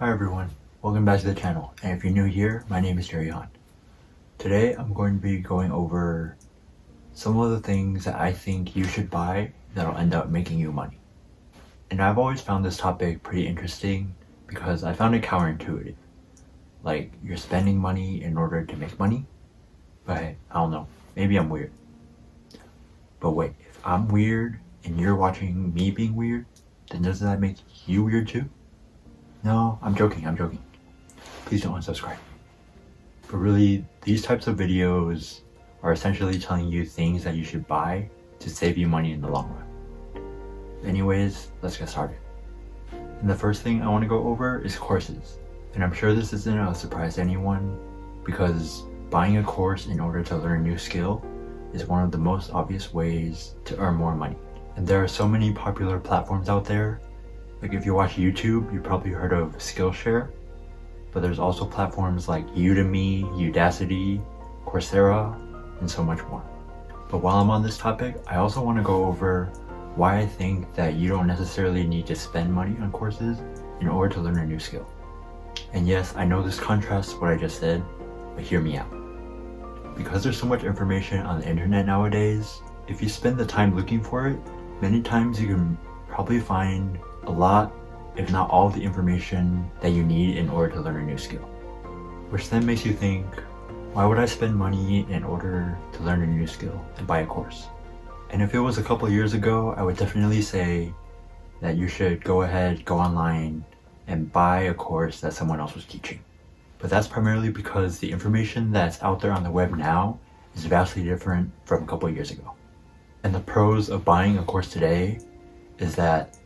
Hi everyone, welcome back to the channel, and if you're new here, my name is Jerry-Han. Today I'm going to be going over some of the things that I think you should buy that'll end up making you money. And I've always found this topic pretty interesting because I found it counterintuitive. Like, you're spending money in order to make money? But hey, I don't know, maybe I'm weird. But wait, if I'm weird and you're watching me being weird, then doesn't that make you weird too? No, I'm joking. Please don't unsubscribe. But really, these types of videos are essentially telling you things that you should buy to save you money in the long run. Anyways, let's get started. And the first thing I want to go over is courses. And I'm sure this isn't a surprise to anyone because buying a course in order to learn a new skill is one of the most obvious ways to earn more money. And there are so many popular platforms out there. Like if you watch YouTube, you've probably heard of Skillshare, but there's also platforms like Udemy, Udacity, Coursera, and so much more. But while I'm on this topic, I also want to go over why I think that you don't necessarily need to spend money on courses in order to learn a new skill. And yes, I know this contrasts what I just said, but hear me out. Because there's so much information on the internet nowadays, if you spend the time looking for it, many times you can probably find a lot, if not all, of the information that you need in order to learn a new skill. Which then makes you think, why would I spend money in order to learn a new skill and buy a course? And if it was a couple years ago, I would definitely say that you should go ahead, go online, and buy a course that someone else was teaching. But that's primarily because the information that's out there on the web now is vastly different from a couple years ago. And the pros of buying a course today is that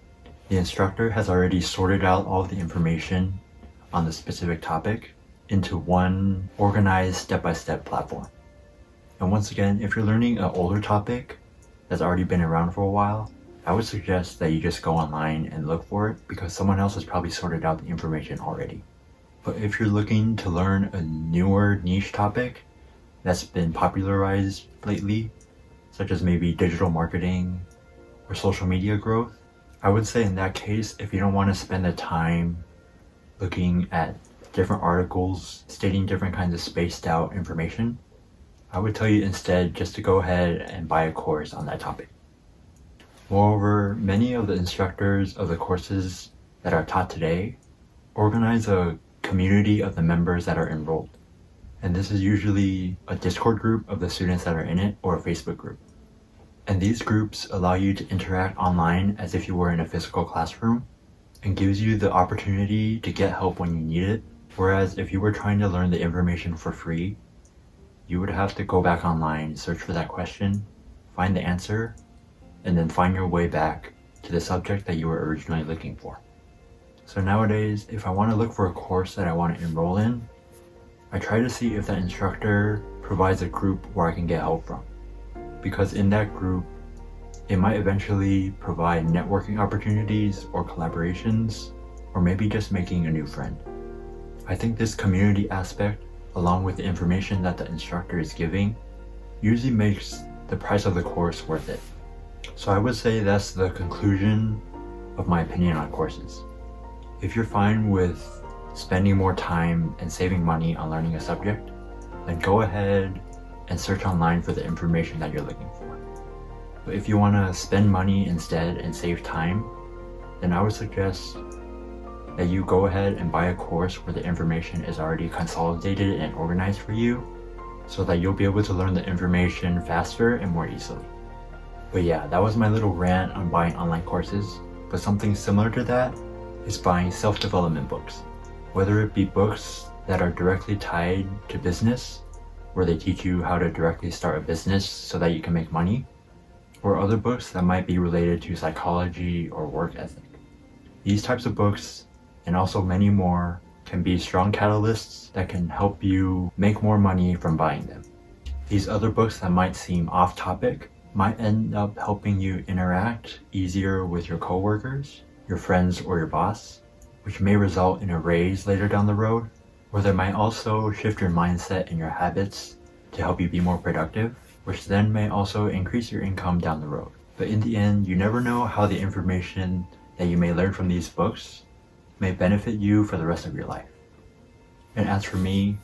the instructor has already sorted out all the information on the specific topic into one organized step-by-step platform. And once again, if you're learning an older topic that's already been around for a while, I would suggest that you just go online and look for it because someone else has probably sorted out the information already. But if you're looking to learn a newer niche topic that's been popularized lately, such as maybe digital marketing or social media growth, I would say in that case, if you don't want to spend the time looking at different articles stating different kinds of spaced out information, I would tell you instead just to go ahead and buy a course on that topic. Moreover, many of the instructors of the courses that are taught today organize a community of the members that are enrolled. And this is usually a Discord group of the students that are in it or a Facebook group. And these groups allow you to interact online as if you were in a physical classroom and gives you the opportunity to get help when you need it. Whereas if you were trying to learn the information for free, you would have to go back online, search for that question, find the answer, and then find your way back to the subject that you were originally looking for. So nowadays, if I want to look for a course that I want to enroll in, I try to see if that instructor provides a group where I can get help from. Because in that group, it might eventually provide networking opportunities or collaborations, or maybe just making a new friend. I think this community aspect, along with the information that the instructor is giving, usually makes the price of the course worth it. So I would say that's the conclusion of my opinion on courses. If you're fine with spending more time and saving money on learning a subject, then go ahead and search online for the information that you're looking for. But if you want to spend money instead and save time, then I would suggest that you go ahead and buy a course where the information is already consolidated and organized for you so that you'll be able to learn the information faster and more easily. But yeah, that was my little rant on buying online courses, but something similar to that is buying self-development books. Whether it be books that are directly tied to business, where they teach you how to directly start a business so that you can make money, or other books that might be related to psychology or work ethic. These types of books, and also many more, can be strong catalysts that can help you make more money from buying them. These other books that might seem off topic might end up helping you interact easier with your coworkers, your friends, or your boss, which may result in a raise later down the road. Or they might also shift your mindset and your habits to help you be more productive, which then may also increase your income down the road. But in the end, you never know how the information that you may learn from these books may benefit you for the rest of your life. And as for me,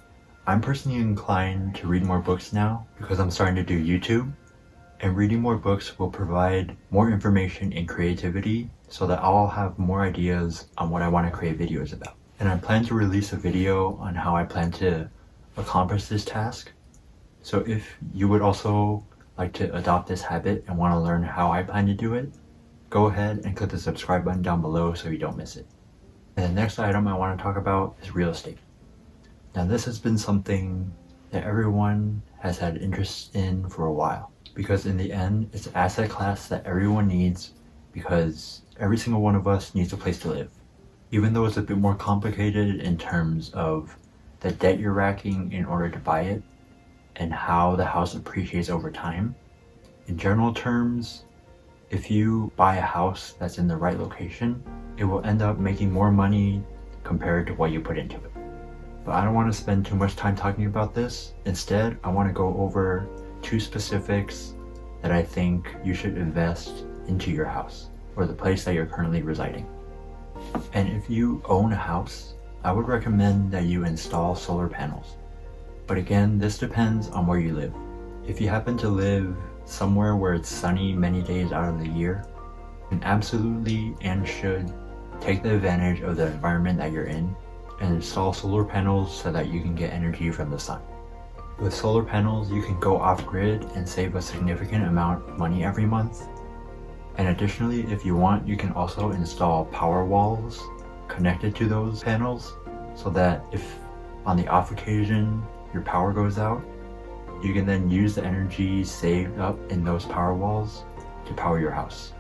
I'm personally inclined to read more books now because I'm starting to do YouTube, and reading more books will provide more information and creativity so that I'll have more ideas on what I want to create videos about. And I plan to release a video on how I plan to accomplish this task. So if you would also like to adopt this habit and want to learn how I plan to do it, go ahead and click the subscribe button down below so you don't miss it. And the next item I want to talk about is real estate. Now this has been something that everyone has had interest in for a while, because in the end, it's an asset class that everyone needs because every single one of us needs a place to live. Even though it's a bit more complicated in terms of the debt you're racking in order to buy it and how the house appreciates over time, in general terms, if you buy a house that's in the right location, it will end up making more money compared to what you put into it. But I don't want to spend too much time talking about this. Instead, I want to go over 2 specifics that I think you should invest into your house or the place that you're currently residing. And if you own a house, I would recommend that you install solar panels. But again, this depends on where you live. If you happen to live somewhere where it's sunny many days out of the year, then absolutely and should take the advantage of the environment that you're in and install solar panels so that you can get energy from the sun. With solar panels, you can go off-grid and save a significant amount of money every month. And additionally, if you want, you can also install power walls connected to those panels so that if on the off occasion your power goes out, you can then use the energy saved up in those power walls to power your house.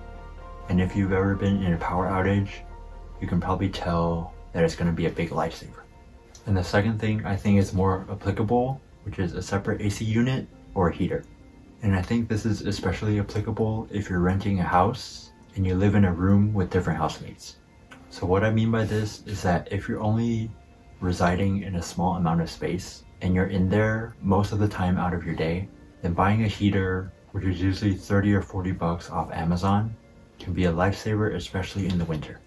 And if you've ever been in a power outage, you can probably tell that it's going to be a big lifesaver. And the second thing I think is more applicable, which is a separate AC unit or a heater. And I think this is especially applicable if you're renting a house and you live in a room with different housemates. So what I mean by this is that if you're only residing in a small amount of space and you're in there most of the time out of your day, then buying a heater, which is usually 30 or 40 bucks off Amazon, can be a lifesaver, especially in the winter.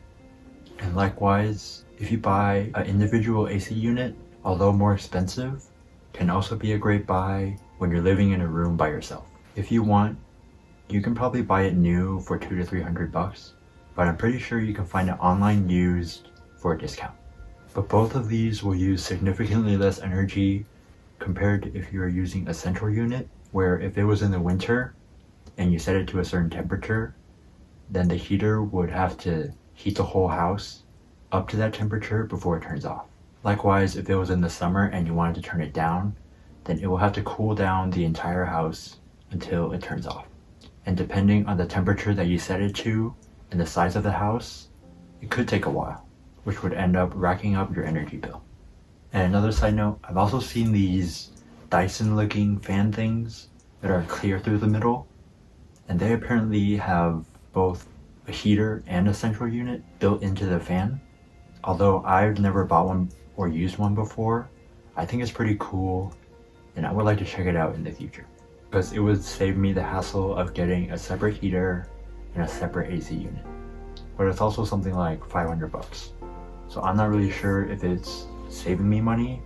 And likewise, if you buy an individual AC unit, although more expensive, can also be a great buy when you're living in a room by yourself. If you want, you can probably buy it new for 200 to 300 bucks, but I'm pretty sure you can find it online used for a discount. But both of these will use significantly less energy compared to if you are using a central unit, where if it was in the winter and you set it to a certain temperature, then the heater would have to heat the whole house up to that temperature before it turns off. Likewise, if it was in the summer and you wanted to turn it down, then it will have to cool down the entire house until it turns off. And depending on the temperature that you set it to and the size of the house, it could take a while, which would end up racking up your energy bill. And another side note, I've also seen these Dyson looking fan things that are clear through the middle, and they apparently have both a heater and a central unit built into the fan. Although I've never bought one or used one before, I think it's pretty cool and I would like to check it out in the future, because it would save me the hassle of getting a separate heater and a separate AC unit. But it's also something like 500 bucks. So I'm not really sure if it's saving me money,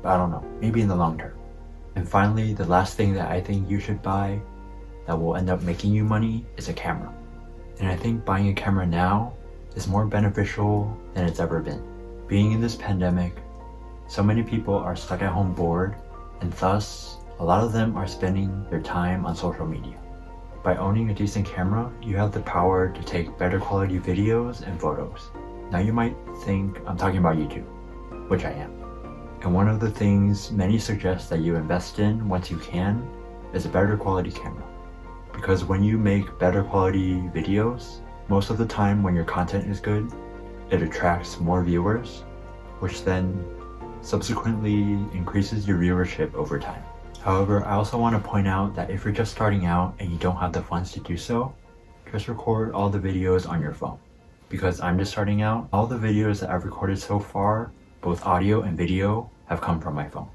but I don't know, maybe in the long term. And finally, the last thing that I think you should buy that will end up making you money is a camera. And I think buying a camera now is more beneficial than it's ever been. Being in this pandemic, so many people are stuck at home bored, and thus a lot of them are spending their time on social media. By owning a decent camera, you have the power to take better quality videos and photos. Now you might think I'm talking about YouTube, which I am. And one of the things many suggest that you invest in once you can is a better quality camera. Because when you make better quality videos, most of the time when your content is good, it attracts more viewers, which then subsequently increases your viewership over time. However, I also want to point out that if you're just starting out and you don't have the funds to do so, just record all the videos on your phone. Because I'm just starting out, all the videos that I've recorded so far, both audio and video, have come from my phone.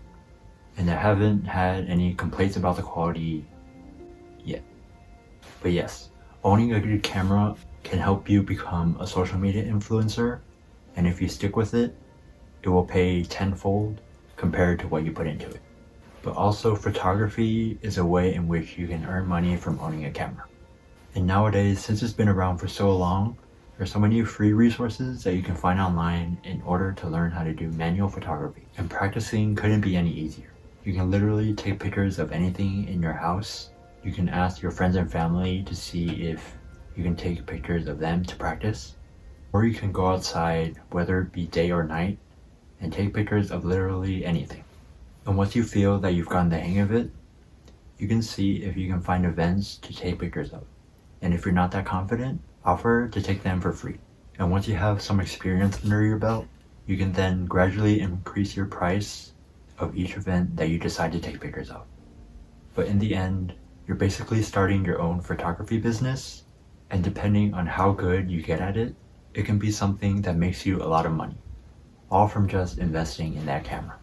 And I haven't had any complaints about the quality yet. But yes, owning a good camera can help you become a social media influencer And if you stick with it, it will pay tenfold compared to what you put into it. But also, photography is a way in which you can earn money from owning a camera. And nowadays, since it's been around for so long, there's so many free resources that you can find online in order to learn how to do manual photography. And practicing couldn't be any easier. You can literally take pictures of anything in your house. You can ask your friends and family to see if you can take pictures of them to practice. Or you can go outside, whether it be day or night, and take pictures of literally anything. And once you feel that you've gotten the hang of it, you can see if you can find events to take pictures of. And if you're not that confident, offer to take them for free. And once you have some experience under your belt, you can then gradually increase your price of each event that you decide to take pictures of. But in the end, you're basically starting your own photography business, and depending on how good you get at it, it can be something that makes you a lot of money, all from just investing in that camera.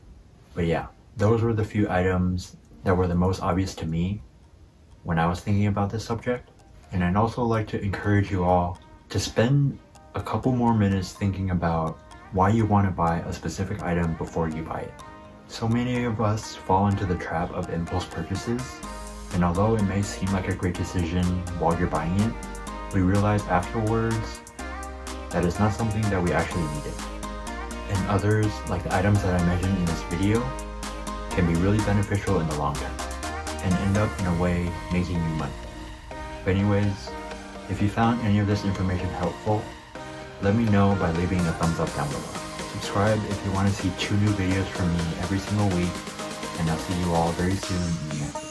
But yeah, those were the few items that were the most obvious to me when I was thinking about this subject. And I'd also like to encourage you all to spend a couple more minutes thinking about why you want to buy a specific item before you buy it. So many of us fall into the trap of impulse purchases, and although it may seem like a great decision while you're buying it, we realize afterwards that it's not something that we actually needed. And others, like the items that I mentioned in this video, can be really beneficial in the long term and end up in a way making you money. But anyways, if you found any of this information helpful, let me know by leaving a thumbs up down below. Subscribe if you want to see 2 new videos from me every single week, and I'll see you all very soon in the next video.